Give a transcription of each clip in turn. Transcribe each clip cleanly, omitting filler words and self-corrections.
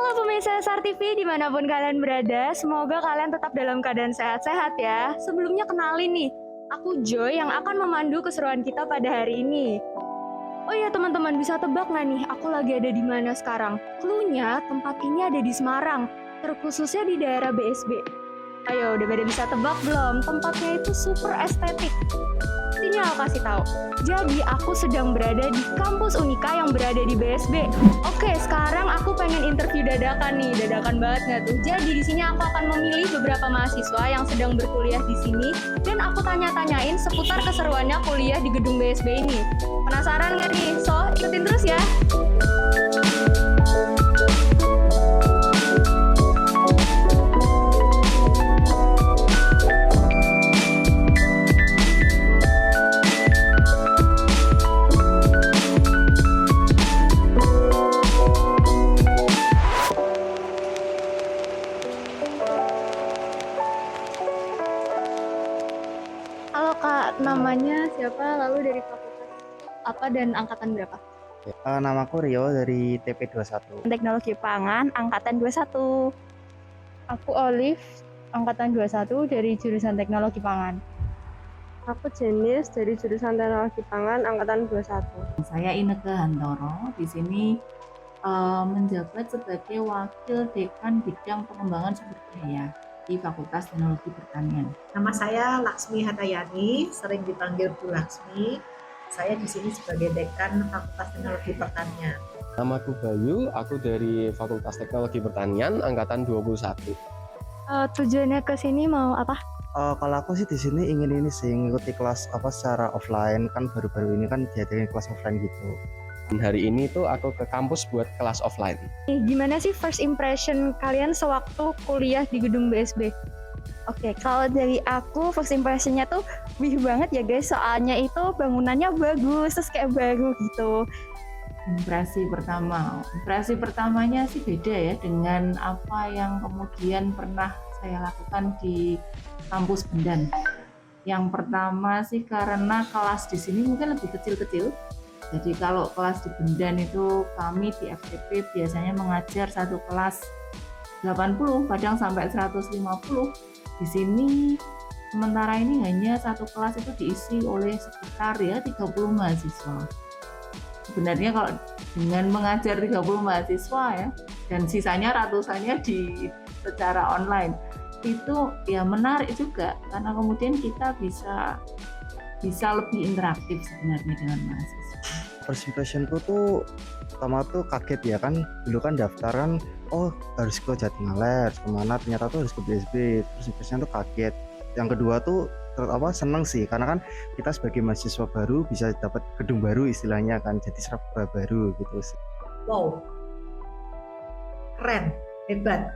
Halo pemirsa SR TV dimanapun kalian berada, semoga kalian tetap dalam keadaan sehat-sehat ya. Sebelumnya kenalin nih, aku Joy yang akan memandu keseruan kita pada hari ini. Oh iya teman-teman, bisa tebak nggak nih aku lagi ada di mana sekarang? Cluenya tempat ini ada di Semarang, terkhususnya di daerah BSB. Ayo, udah pada bisa tebak belum? Tempatnya itu super estetik. Sini aku kasih tahu. Jadi aku sedang berada di kampus Unika yang berada di BSB. Oke, sekarang aku pengen interview dadakan nih, dadakan banget nggak tuh? Jadi di sini aku akan memilih beberapa mahasiswa yang sedang berkuliah di sini dan aku tanya-tanyain seputar keseruannya kuliah di gedung BSB ini. Penasaran nggak nih? So, ikutin terus ya. Halo Kak, namanya siapa? Lalu dari fakultas apa dan angkatan berapa? Namaku Rio dari TP21. Teknologi Pangan, angkatan 21. Aku Olive, angkatan 21 dari jurusan Teknologi Pangan. Aku Jenis dari jurusan Teknologi Pangan angkatan 21. Saya Ineke Hantoro, di sini menjabat sebagai Wakil Dekan Bidang Pengembangan Sumber Daya di Fakultas Teknologi Pertanian. Nama saya Laksmi Hatayani, sering dipanggil Bu Laksmi. Saya di sini sebagai Dekan Fakultas Teknologi Pertanian. Namaku Bayu, aku dari Fakultas Teknologi Pertanian angkatan 21. Tujuannya ke sini mau apa? Kalau aku sih di sini ingin ini sih ngikuti kelas secara offline, kan baru-baru ini kan diadain kelas offline gitu. Dan hari ini tuh aku ke kampus buat kelas offline. Gimana sih first impression kalian sewaktu kuliah di gedung BSB? Oke, kalau dari aku first impressionnya tuh wih banget ya guys, soalnya itu bangunannya bagus, terus kayak baru gitu. Impresi pertamanya sih beda ya dengan apa yang kemudian pernah saya lakukan di kampus Bendan. Yang pertama sih karena kelas di sini mungkin lebih kecil-kecil. Jadi kalau kelas di Bendan itu kami di FTP biasanya mengajar satu kelas 80, kadang sampai 150. Di sini sementara ini hanya satu kelas itu diisi oleh sekitar 30 mahasiswa. Sebenarnya kalau dengan mengajar 30 mahasiswa ya, dan sisanya ratusannya secara online, itu ya menarik juga karena kemudian kita bisa lebih interaktif sebenarnya dengan mahasiswa. First impressionku tuh pertama tuh kaget ya kan, dulu kan daftaran harus ke Jatinangor, harus kemana, ternyata tuh harus ke BSB. Terus impressionnya tuh kaget. Yang kedua tuh seneng sih karena kan kita sebagai mahasiswa baru bisa dapat gedung baru istilahnya kan, jadi serba baru gitu sih. Wow, keren, hebat,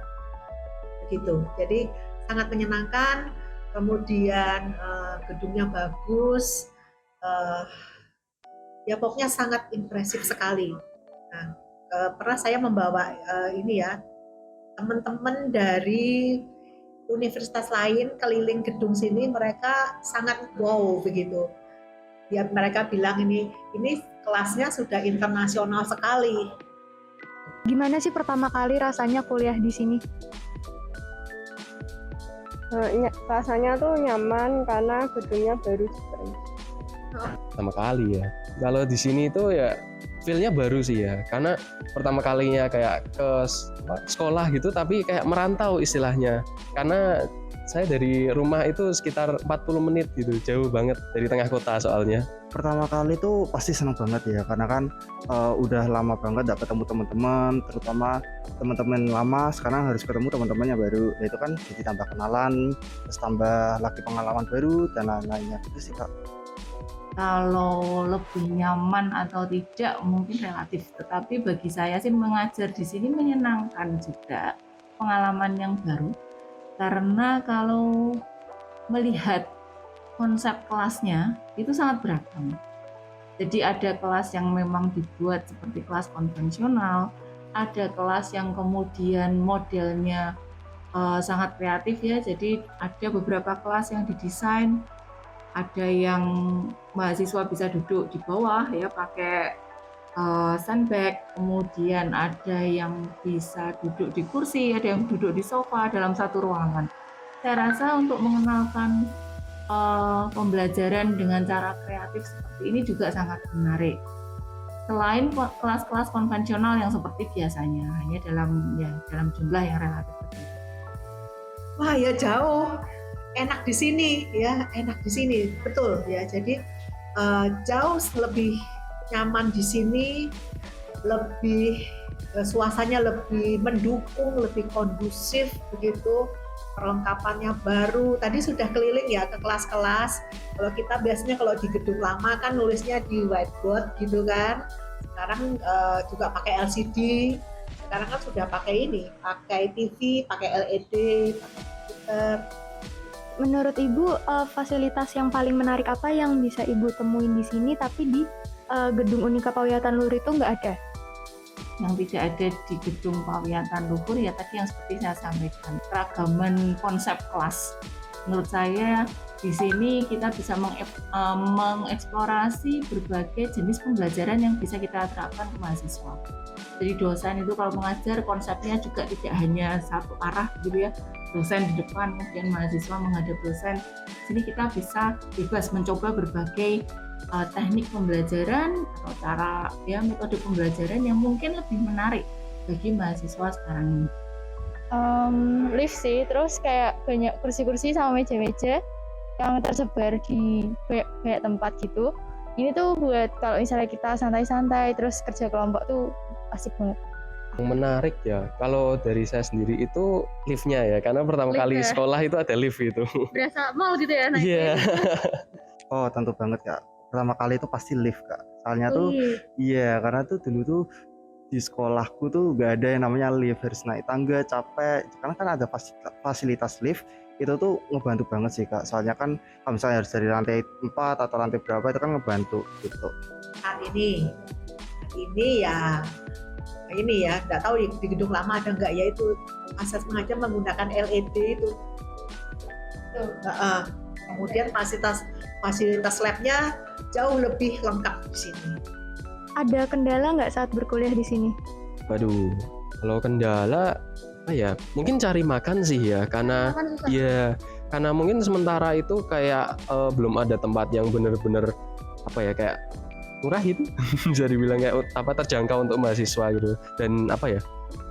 begitu. Jadi sangat menyenangkan. Kemudian gedungnya bagus, ya pokoknya sangat impresif sekali. Nah, pernah saya membawa teman-teman dari universitas lain keliling gedung sini, mereka sangat wow begitu. Ya mereka bilang ini kelasnya sudah internasional sekali. Gimana sih pertama kali rasanya kuliah di sini? Rasanya tuh nyaman karena gedungnya baru juga. Pertama kali ya. Kalau di sini itu ya feel-nya baru sih ya. Karena pertama kalinya kayak ke sekolah gitu tapi kayak merantau istilahnya. Karena saya dari rumah itu sekitar 40 menit gitu, jauh banget dari tengah kota soalnya. Pertama kali tuh pasti seneng banget ya karena kan udah lama banget gak ketemu teman-teman, terutama teman-teman lama sekarang harus ketemu teman-temannya baru. Nah, itu kan jadi tambah kenalan, terus tambah lagi pengalaman baru dan lain-lainnya. Itu sih Kak. Kalau lebih nyaman atau tidak mungkin relatif, tetapi bagi saya sih mengajar di sini menyenangkan juga, pengalaman yang baru. Karena kalau melihat konsep kelasnya itu sangat beragam. Jadi ada kelas yang memang dibuat seperti kelas konvensional, ada kelas yang kemudian modelnya sangat kreatif ya. Jadi ada beberapa kelas yang didesain, ada yang mahasiswa bisa duduk di bawah ya pakai sandbag, kemudian ada yang bisa duduk di kursi, ada yang duduk di sofa dalam satu ruangan. Saya rasa untuk mengenalkan pembelajaran dengan cara kreatif seperti ini juga sangat menarik. Selain kelas-kelas konvensional yang seperti biasanya, hanya dalam jumlah yang relatif kecil. Wah ya jauh, enak di sini ya, enak di sini, betul ya. Jadi jauh lebih nyaman di sini, lebih suasananya lebih mendukung, lebih kondusif begitu. Perlengkapannya baru. Tadi sudah keliling ya ke kelas-kelas. Kalau kita biasanya kalau di gedung lama kan nulisnya di whiteboard gitu kan. Sekarang juga pakai LCD. Sekarang kan sudah pakai ini, pakai TV, pakai LED, pakai komputer. Menurut Ibu, fasilitas yang paling menarik apa yang bisa Ibu temuin di sini tapi di gedung Unika Pawiatan Luhur itu nggak ada? Yang tidak ada di gedung Pawiatan Luhur ya tadi yang seperti saya sampaikan, keragaman konsep kelas. Menurut saya di sini kita bisa mengeksplorasi berbagai jenis pembelajaran yang bisa kita terapkan ke mahasiswa. Jadi dosen itu kalau mengajar konsepnya juga tidak hanya satu arah gitu ya, dosen di depan kemudian mahasiswa menghadap dosen. Di sini kita bisa bebas mencoba berbagai teknik pembelajaran atau cara metode pembelajaran yang mungkin lebih menarik bagi mahasiswa sekarang ini. Lift sih, terus kayak banyak kursi-kursi sama meja-meja yang tersebar di banyak tempat gitu. Ini tuh buat kalau misalnya kita santai-santai terus kerja kelompok tuh asik banget. Yang menarik ya, kalau dari saya sendiri itu liftnya ya, karena pertama Lift kali ya? sekolah itu ada lift itu. Berasa mau gitu ya naiknya? Iya. Oh tentu banget Kak, pertama kali itu pasti lift Kak. Soalnya tuh iya, karena tuh dulu tuh di sekolahku tuh gak ada yang namanya lift, harus naik tangga, capek. Karena kan ada fasilitas lift, itu tuh ngebantu banget sih Kak. Soalnya kan kalau misalnya harus dari lantai 4 atau lantai berapa itu kan ngebantu gitu. Saat ini ya nggak tahu di gedung lama ada nggak ya, itu akses mengajar menggunakan LED itu. Kemudian fasilitas labnya jauh lebih lengkap di sini. Ada kendala nggak saat berkuliah di sini? Waduh, kalau kendala apa ya? Mungkin cari makan sih ya, karena karena mungkin sementara itu kayak belum ada tempat yang benar-benar apa ya, kayak murah gitu bisa dibilang kayak terjangkau untuk mahasiswa gitu. Dan apa ya,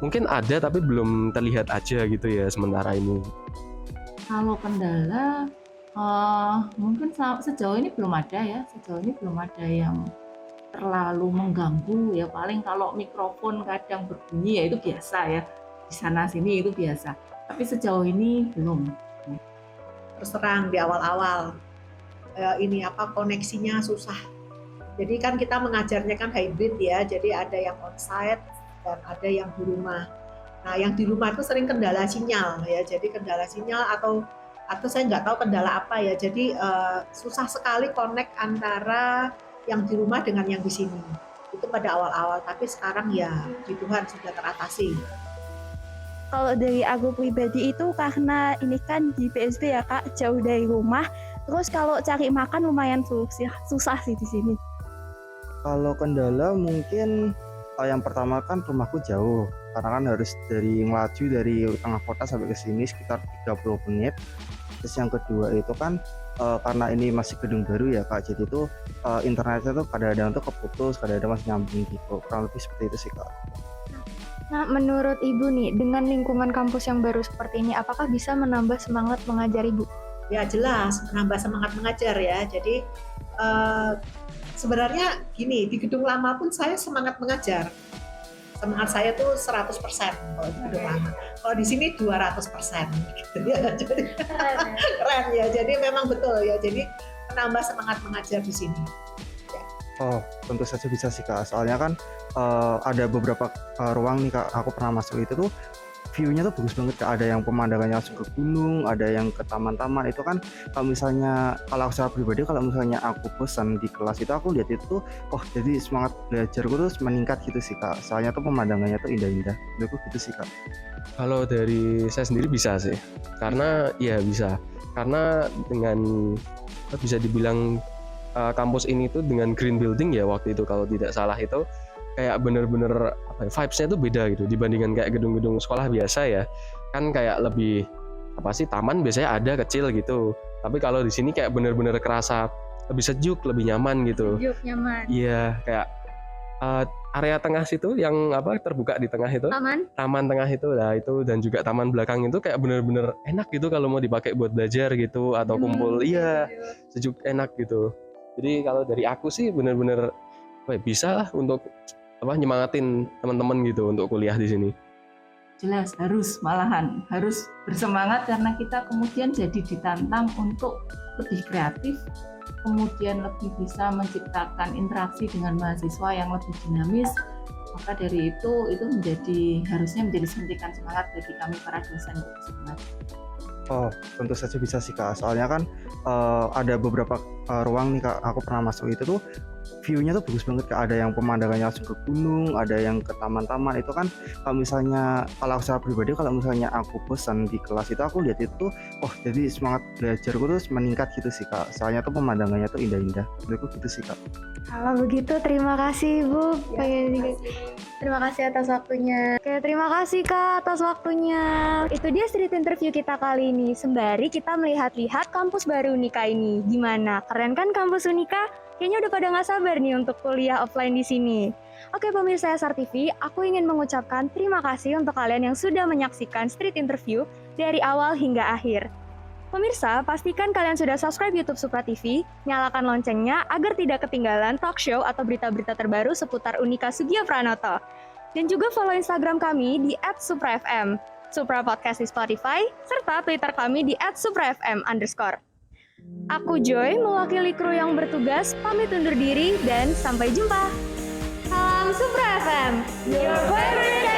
mungkin ada tapi belum terlihat aja gitu ya sementara ini. Kalau kendala mungkin sejauh ini belum ada ya, yang terlalu mengganggu ya. Paling kalau mikrofon kadang berbunyi ya itu biasa ya, di sana sini itu biasa, tapi sejauh ini belum. Terus terang di awal-awal koneksinya susah. Jadi kan kita mengajarnya kan hybrid ya, jadi ada yang onsite dan ada yang di rumah. Nah yang di rumah itu sering kendala sinyal ya, jadi kendala sinyal atau saya nggak tahu kendala apa ya, jadi susah sekali connect antara yang di rumah dengan yang di sini. Itu pada awal-awal, tapi sekarang ya puji Tuhan sudah teratasi. Kalau dari aku pribadi itu karena ini kan di PSB ya Kak, jauh dari rumah. Terus kalau cari makan lumayan susah sih di sini. Kalau kendala mungkin yang pertama kan rumahku jauh, karena kan harus ngelaju dari tengah kota sampai ke sini sekitar 30 menit. Terus yang kedua itu kan karena ini masih gedung baru ya Kak, jadi itu internetnya tuh kadang-kadang tuh keputus, kadang-kadang masih nyambung gitu. Kurang lebih seperti itu sih Kak. Nah, menurut Ibu nih, dengan lingkungan kampus yang baru seperti ini, apakah bisa menambah semangat mengajar Ibu? Ya jelas, menambah semangat mengajar ya. Jadi sebenarnya gini, di gedung lama pun saya semangat mengajar. Semangat saya tuh 100% kalau di gedung lama. Kalau di sini 200% gitu ya. Jadi keren ya. Jadi memang betul ya. Jadi menambah semangat mengajar di sini. Ya. Oh, tentu saja bisa sih Kak. Soalnya kan ada beberapa ruang nih Kak, aku pernah masuk itu tuh view-nya tuh bagus banget Kak. Ada yang pemandangannya langsung ke gunung, ada yang ke taman-taman. Itu kan kalau aku secara pribadi, kalau misalnya aku bosan di kelas itu, aku lihat itu tuh, jadi semangat belajarku tuh meningkat gitu sih Kak. Soalnya tuh pemandangannya tuh indah-indah. Menurutku gitu sih Kak. Kalau dari saya sendiri bisa sih, karena dengan bisa dibilang kampus ini tuh dengan green building ya waktu itu kalau tidak salah itu kayak bener-bener vibes-nya tuh beda gitu dibandingkan kayak gedung-gedung sekolah biasa ya. Kan kayak lebih taman biasanya ada kecil gitu. Tapi kalau di sini kayak bener-bener kerasa lebih sejuk, lebih nyaman gitu. Sejuk, nyaman. Iya, kayak area tengah situ yang terbuka di tengah itu, taman tengah itu, nah itu dan juga taman belakang itu kayak bener-bener enak gitu kalau mau dipakai buat belajar gitu atau kumpul, iya sejuk enak gitu. Jadi kalau dari aku sih bener-bener bisa lah untuk nyemangatin teman-teman gitu untuk kuliah di sini. Jelas malahan harus bersemangat karena kita kemudian jadi ditantang untuk lebih kreatif, kemudian lebih bisa menciptakan interaksi dengan mahasiswa yang lebih dinamis. Maka dari itu harusnya menjadi suntikan semangat bagi kami para dosen sebenarnya. Oh, tentu saja bisa sih Kak. Soalnya kan ada beberapa ruang nih Kak, aku pernah masuk itu tuh view-nya tuh bagus banget Kak. Ada yang pemandangannya langsung ke gunung, ada yang ke taman-taman. Itu kan kalau aku secara pribadi kalau misalnya aku bosan di kelas itu aku lihat itu jadi semangat belajarku tuh meningkat gitu sih Kak. Soalnya tuh pemandangannya tuh indah-indah. Menurutku gitu sih Kak. Kalau begitu terima kasih Bu. Terima kasih atas waktunya. Oke, terima kasih Kak atas waktunya. Itu dia street interview kita kali ini. Sembari kita melihat-lihat kampus baru Unika ini. Gimana? Keren kan kampus Unika? Kayaknya udah pada nggak sabar nih untuk kuliah offline di sini. Oke pemirsa SR TV, aku ingin mengucapkan terima kasih untuk kalian yang sudah menyaksikan street interview dari awal hingga akhir. Pemirsa, pastikan kalian sudah subscribe YouTube Supra TV, nyalakan loncengnya agar tidak ketinggalan talk show atau berita-berita terbaru seputar Unika Soegija Pranoto. Dan juga follow Instagram kami di @suprafm, Supra Podcast di Spotify, serta Twitter kami di @suprafm_. Aku Joy, mewakili kru yang bertugas, pamit undur diri dan sampai jumpa. Salam Supra FM, your favorite